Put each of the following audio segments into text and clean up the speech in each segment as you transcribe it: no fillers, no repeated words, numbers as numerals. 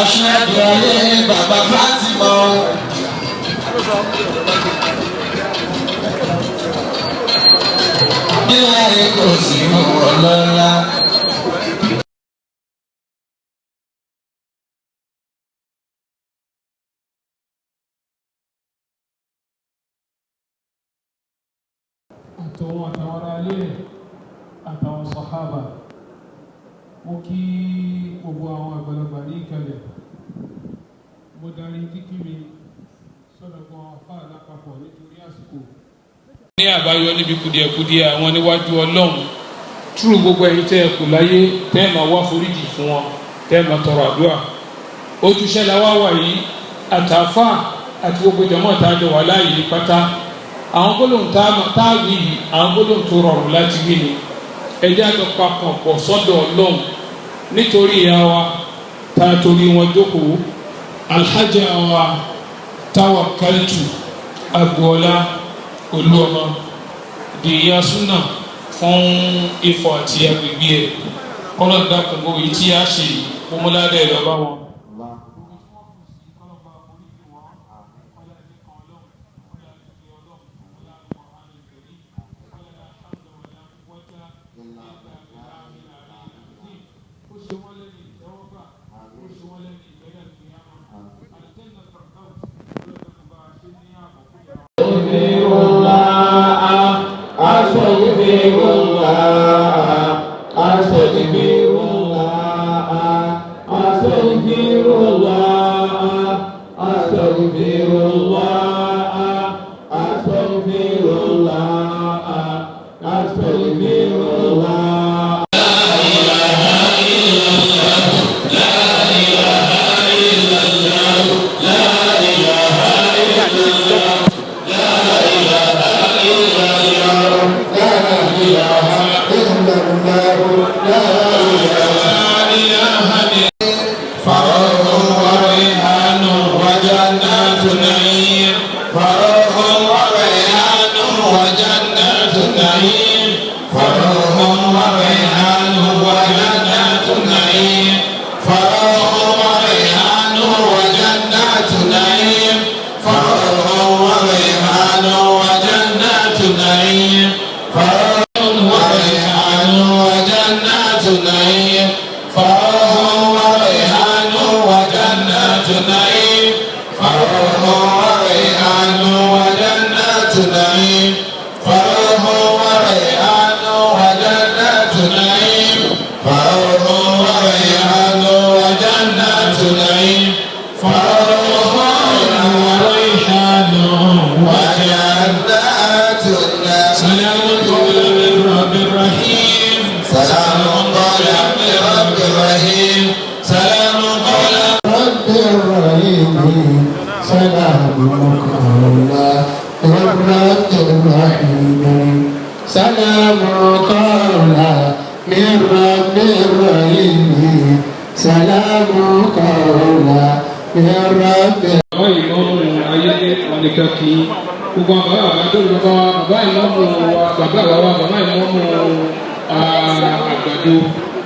Aṣáájú bàbá Fátímà bí láyé kò sí ọlọ́lá. Àtọ̀wọn àtàwọn ará ilé àtàwọn sàhábà, mo kí gbogbo àwọn àgbàlagbà ní ìkàlẹ̀. Mo darí kíkí mi sọ́dọ̀ kan àfáà lápapọ̀ nítorí àsìkò. Ní àbáyọ níbi kùdìẹ̀kùdìẹ̀ àwọn níwájú Ọlọ́run, túrú gbogbo ẹ̀yin tẹ́ ẹ kù láyé tẹ́ ẹ máa wá foríjì fún wọn, tẹ́ ẹ máa tọrọ àdúrà. Ojúṣe la wá wà yìí, àtàfà àti gbogbo ìjọmọ́ ìtajọ wà láàyè ní pátá. Àwọn gbólóhùn táàwì yìí, àwọn gbólóhùn tó rọrùn láti wí ni. Ẹ jẹ́ àjọ papọ̀ pọ̀ sọ́dọ̀ Ọlọ́run nítorí ìyá wa tá a torí wọn jókòó, Alhaja wa Tawakkaltu Agboola Oluomo di ìyá súnà fún Ifọ̀ àti agbègbè ẹ̀. Kọ́lọ́ dákun gbogbo yìí tí a ṣe kómúládé ẹ̀ lọ́ba wọn.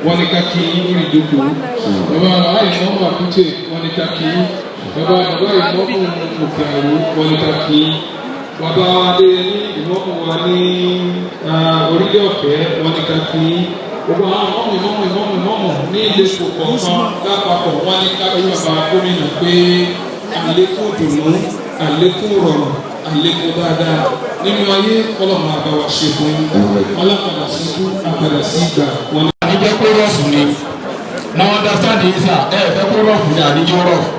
Wọ́n ní ká kí ní ìdókòó. Bàbá ìmọ̀mù àkútè wọ́n ní ká kí. Bàbá ìmọ̀mù òkè àrò wọ́n ní ká kí. Bàbá adé ní ìmọ̀mù wa ní orílẹ̀ ọ̀fẹ́ wọ́n ní ká kí. Gbogbo àwọn ìmọ̀mù ní ilé kọ̀ọ̀kan lápapọ̀ wọ́n ní ká kí bàbá gómìnà pé àlékún dùnú, àlékún rọrùn, àlékún dáadáa nínú ayé kọ́lọ́mù àbáwá ṣe fún yín. Alápàdà sí ikú, àpàdà sí ìgbà wọn. Àdíjẹ́ kó rọ̀fù ni. Now understand this, ẹ fẹ́ kó rọ̀fù ni àdíjẹ́ rọ̀fù.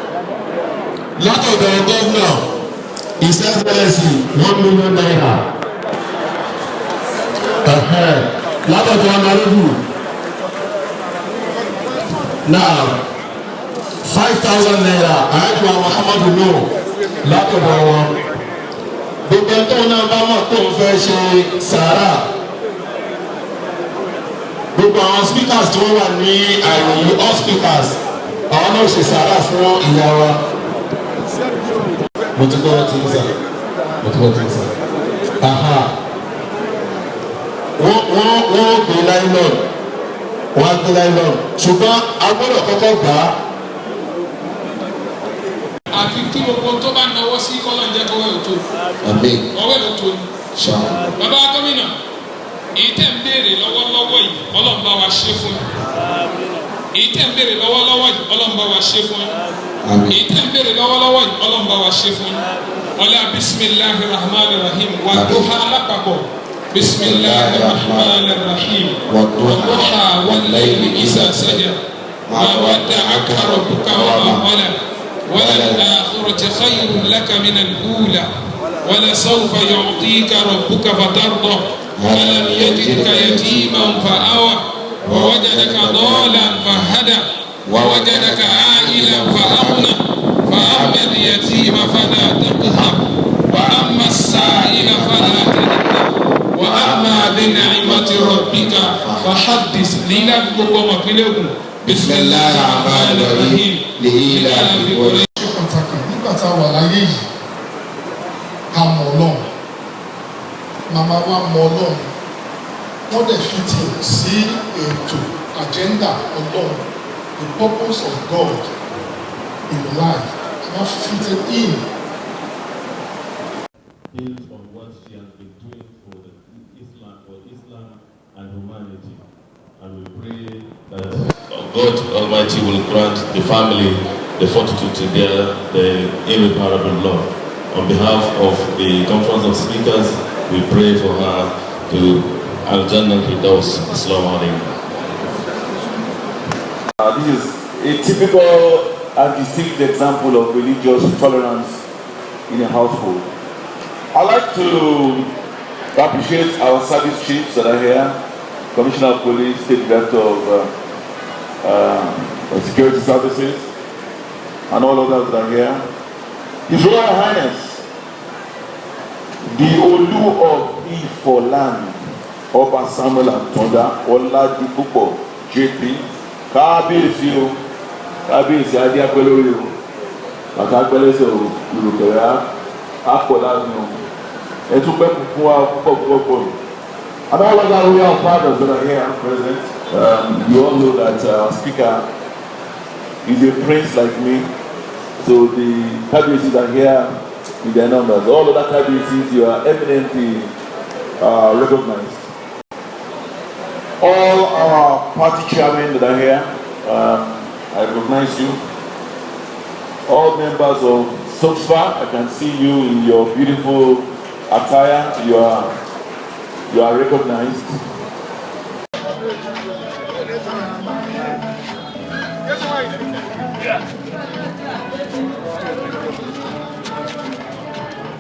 látọ̀dọ̀ gómìnà His Excellency 1 million naira. Látọ̀dọ̀ honorable now 5,000 naira. Àyájọ́ Muhammadu Nuh látọ̀dọ̀ wọn. Gbogbo tó náà bá mọ̀ tó ń fẹ́ ṣe sàárà. Gbogbo àwọn speakers tó wà ní àìròyìn all speakers àwọn náà ṣe sàárà fún ìyá wa. Mo ti gbọ́ ti ń sà. Wọ́n gbé láìlọ́n. Wọ́n á gbé láìlọ́n. Ṣùgbọ́n a gbọ́dọ̀ kọ́kọ́ gbà á. Àfi kí gbogbo tó bá náwó sí kọ́lọ̀ ń jẹ́ kọ́wé òtó. Ọwé òtó ni. Bàbá gómìnà, èyí tẹ̀ ń béèrè lọ́wọ́lọ́wọ́ yìí, Ọlọ́run bá wa ṣe fún yín. Èyí tẹ̀ ń béèrè lọ́wọ́lọ́wọ́ yìí, Ọlọ́run bá wa ṣe fún yín. Èyí tẹ̀ ń béèrè lọ́wọ́lọ́wọ́ yìí, Ọlọ́run bá wa ṣe fún yín. Ọlá bisimilahi rahman rahim wà dùhà alápapọ̀. Bisimilahi rahman rahim wà dùhà wal-layli idha saja. Ma wadda'aka rabbuka wa ma qala. وللآخرة خير لك من الأولى ولسوف يعطيك ربك فترضى ألم يجدك يتيما فآوى ووجدك ضالا فهدى ووجدك عائلا فأغنى فأما اليتيم فلا تقهر وأما السائل فلا تنهر وأما بنعمة ربك فحدث لنا بكم بسم الله الرحمن الرحيم لإله قريش. Ṣé pàtàkì nígbà tá a wà láyé yìí a mọ̀ Ọlọ́run màmá wa mọ̀ Ọlọ́run wọ́n dẹ̀ fi tì sí ètò agenda Ọlọ́run the purpose of God in life wọ́n fit it in. Based on what she has been doing for Islam and humanity, and we pray that God Almighty will grant the family the fortitude to bear the irreparable Lord. On behalf of the conference of speakers, we pray for her to Al-Jannah Fidau. Assalamu alaikum. This is a typical and distinct example of religious tolerance in a household. I'd like to appreciate our service chiefs that are here, Commissioner of Police, State Director of Security Services, and all others that are here. His Royal Highness, the Olu of Ifoland, Oba Samuel Antonda, Oladipupo, JP, Kábíyèsí Adé Apẹ́lórí o, bàtà Apẹ́lẹ́sẹ̀ o, Olùkẹ́rẹ́ Akọ̀dá ni o, ẹ̀túnpẹ́ fún wa púpọ̀. And all other royal fathers that are here present, you all know that our speaker is a prince like me. So the Kábíyèsí are here in their numbers. All other Kábíyèsí, you are eminently recognized. All our party chairmen that are here, I recognize you. All members of SOXFA, I can see you in your beautiful attire. You are recognized.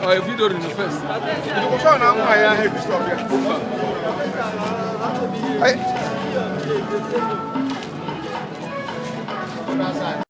Oh, if you do it in the first. Hey.